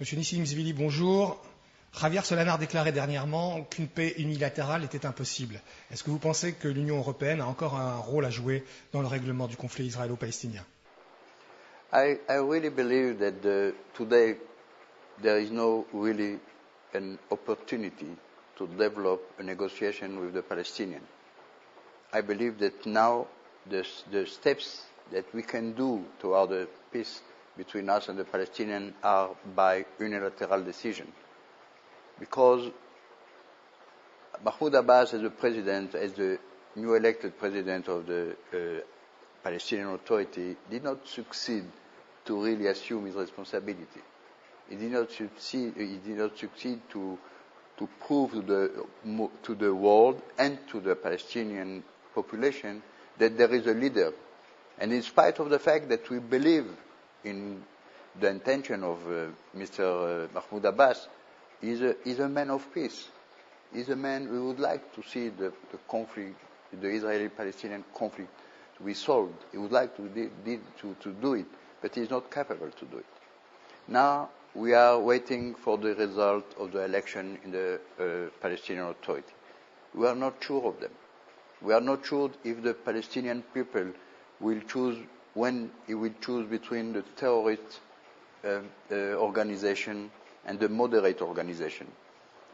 Monsieur Nissim-Zvili, bonjour. Javier Solana a déclaré dernièrement qu'une paix unilatérale était impossible. Est-ce que vous pensez que l'Union européenne a encore un rôle à jouer dans le règlement du conflit israélo-palestinien? I really believe that today there is no really an opportunity to develop a negotiation with the Palestinians. I believe that now the steps that we can do toward a peace between us and the Palestinians are by unilateral decision. Because Mahmoud Abbas as the president, as the new elected president of the Palestinian Authority, did not succeed to really assume his responsibility. He did not succeed to prove to the world and to the Palestinian population that there is a leader. And in spite of the fact that we believe in the intention of Mr. Mahmoud Abbas, he's a man of peace. He's a man who would like to see the conflict, the Israeli-Palestinian conflict, to be solved. He would like to do it, but he's not capable to do it. Now we are waiting for the result of the election in the Palestinian Authority. We are not sure of them. We are not sure if the Palestinian people will choose, when he will choose between the terrorist organization and the moderate organization.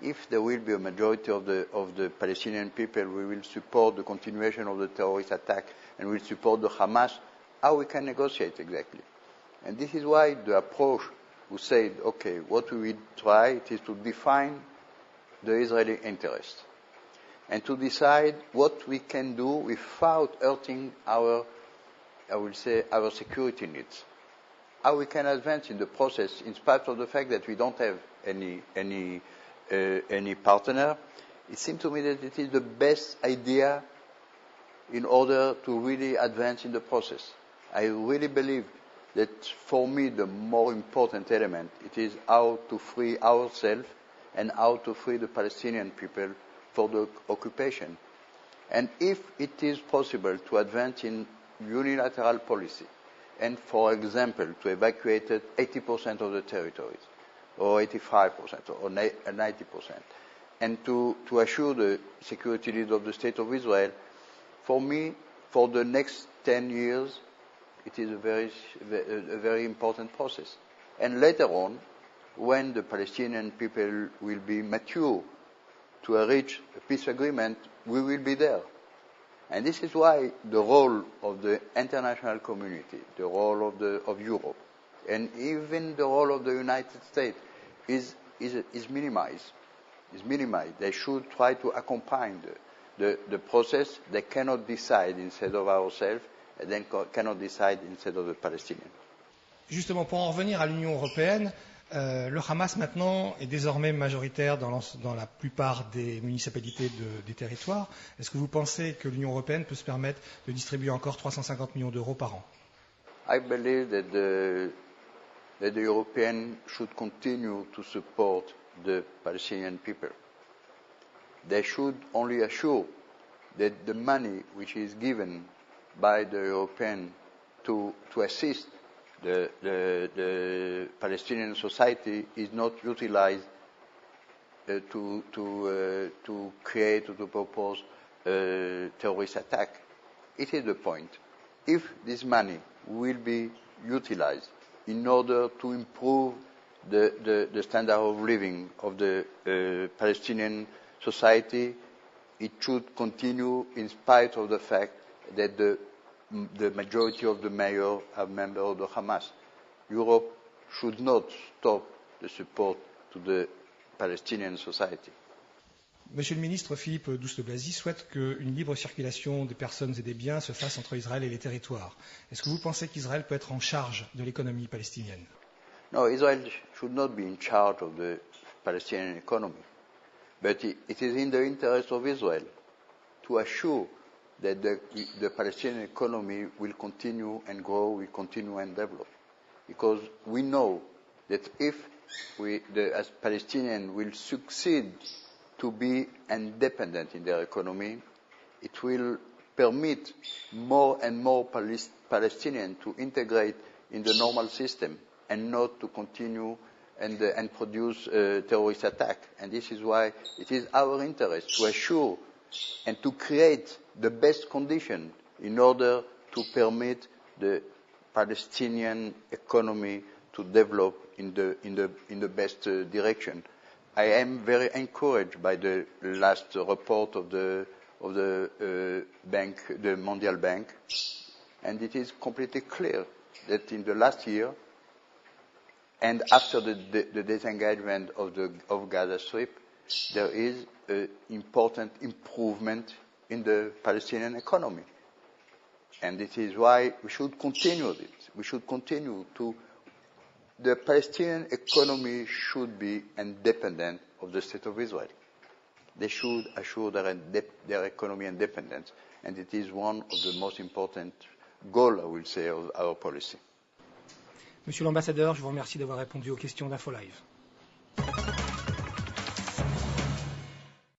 If there will be a majority of the Palestinian people, we will support the continuation of the terrorist attack and will support the Hamas. How we can negotiate exactly? And this is why the approach who said, okay, what we will try it is to define the Israeli interest and to decide what we can do without hurting our security needs. How we can advance in the process in spite of the fact that we don't have any partner. It seems to me that it is the best idea in order to really advance in the process. I really believe that for me the more important element, it is how to free ourselves and how to free the Palestinian people for the occupation. And if it is possible to advance in unilateral policy, and for example to evacuate 80% of the territories, or 85% or 90%, and to assure the security needs of the State of Israel, for me, for the next 10 years, it is a very important process. And later on, when the Palestinian people will be mature to reach a peace agreement, we will be there. And this is why the role of the international community, the role of Europe, and even the role of the United States is minimized. Is minimized. They should try to accompany the process. They cannot decide instead of ourselves, and then cannot decide instead of the Palestinians. Justement, pour en revenir à l'Union européenne, le Hamas maintenant est désormais majoritaire dans la plupart des municipalités des territoires. Est-ce que vous pensez que l'Union européenne peut se permettre de distribuer encore 350 millions d'euros par an? I believe that the Europeans should continue to support the Palestinian people. They should only assure that the money which is given by the Europeans to assist the Palestinian society is not utilized to create or to propose a terrorist attack. It is the point. If this money will be utilized in order to improve the standard of living of the Palestinian society, it should continue in spite of the fact that the majority of the mayors are members of the Hamas. Europe should not stop the support to the Palestinian society. Monsieur le ministre, Philippe Douste-Blazy souhaite qu'une libre circulation des personnes et des biens se fasse entre Israël et les territoires. Est-ce que vous pensez qu'Israël peut être en charge de l'économie palestinienne? No, Israel should not be in charge of the Palestinian economy. But it is in the interest of Israel to assure that the Palestinian economy will continue and grow, will continue and develop. Because we know that if as Palestinians will succeed to be independent in their economy, it will permit more and more Palestinians to integrate in the normal system and not to continue and produce a terrorist attack. And this is why it is our interest to assure and to create the best condition in order to permit the Palestinian economy to develop in the best direction. I am very encouraged by the last report of the bank, the Mondial Bank, and it is completely clear that in the last year, and after the disengagement of Gaza Strip, there is an important improvement in the Palestinian economy. And it is why we should continue this. We should continue to. The Palestinian economy should be independent of the State of Israel. They should assure their economy independence. And it is one of the most important goals, I will say, of our policy. Monsieur l'ambassadeur, je vous remercie d'avoir répondu aux questions d'InfoLive.